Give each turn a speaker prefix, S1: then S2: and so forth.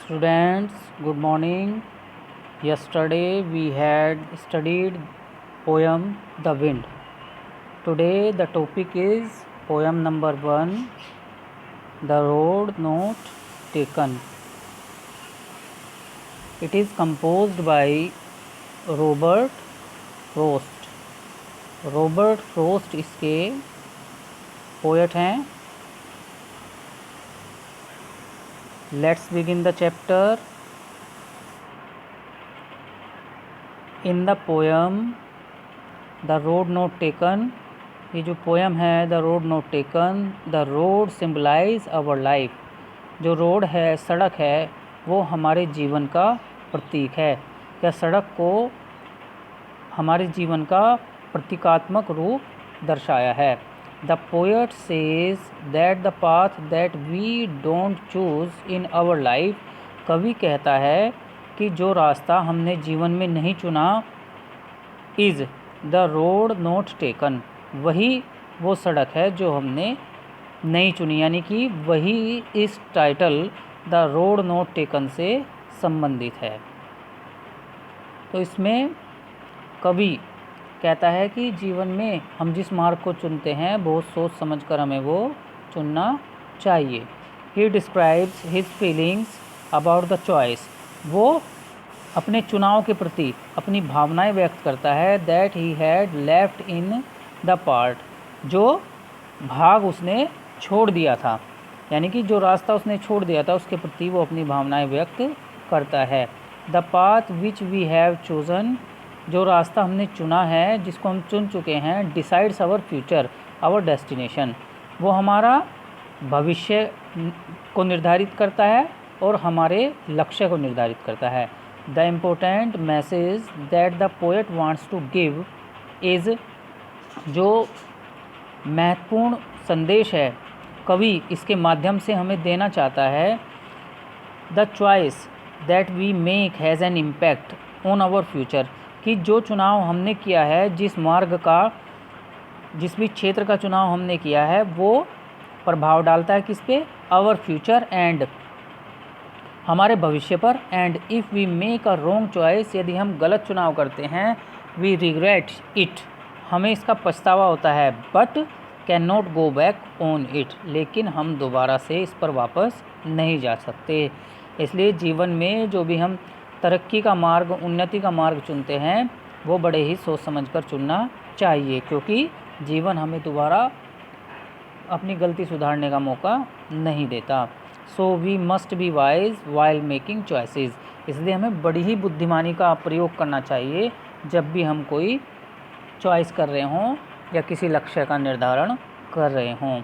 S1: Students, good morning. Yesterday we had studied poem The Wind. Today the topic is poem number 1, The Road Not Taken. It is composed by Robert Frost. Robert Frost इसके poet हैं. Let's begin the chapter. In the poem The Road Not Taken, ये जो poem है The Road Not Taken, the road symbolize our life. जो road है, सड़क है, वो हमारे जीवन का प्रतीक है. या सड़क को हमारे जीवन का प्रतीकात्मक रूप दर्शाया है. The poet says that the path that we don't choose in our life, कवि कहता है कि जो रास्ता हमने जीवन में नहीं चुना, is the road not taken, वही वो सड़क है जो हमने नहीं चुनी. यानी कि वही इस title the road not taken से संबंधित है. तो इसमें कवि कहता है कि जीवन में हम जिस मार्ग को चुनते हैं बहुत सोच समझकर हमें वो चुनना चाहिए. He describes his feelings about the choice, वो अपने चुनाव के प्रति अपनी भावनाएं व्यक्त करता है. That he had left in the part, जो भाग उसने छोड़ दिया था, यानी कि जो रास्ता उसने छोड़ दिया था उसके प्रति वो अपनी भावनाएं व्यक्त करता है. The path which we have chosen, जो रास्ता हमने चुना है, जिसको हम चुन चुके हैं, decides our future, our destination, वो हमारा भविष्य को निर्धारित करता है और हमारे लक्ष्य को निर्धारित करता है. The important message that the poet wants to give is, जो महत्वपूर्ण संदेश है कवि इसके माध्यम से हमें देना चाहता है, the choice that we make has an impact on our future, कि जो चुनाव हमने किया है, जिस मार्ग का, जिस भी क्षेत्र का चुनाव हमने किया है, वो प्रभाव डालता है किस पे, आवर फ्यूचर, एंड हमारे भविष्य पर. And if we make a wrong choice, यदि हम गलत चुनाव करते हैं, वी रिग्रेट इट, हमें इसका पछतावा होता है. But can not go back on it, लेकिन हम दोबारा से इस पर वापस नहीं जा सकते. इसलिए जीवन में जो भी हम तरक्की का मार्ग, उन्नति का मार्ग चुनते हैं, वो बड़े ही सोच समझकर चुनना चाहिए, क्योंकि जीवन हमें दोबारा अपनी गलती सुधारने का मौका नहीं देता. So we must be wise while making choices, इसलिए हमें बड़ी ही बुद्धिमानी का प्रयोग करना चाहिए जब भी हम कोई चॉइस कर रहे हों या किसी लक्ष्य का निर्धारण कर रहे हों.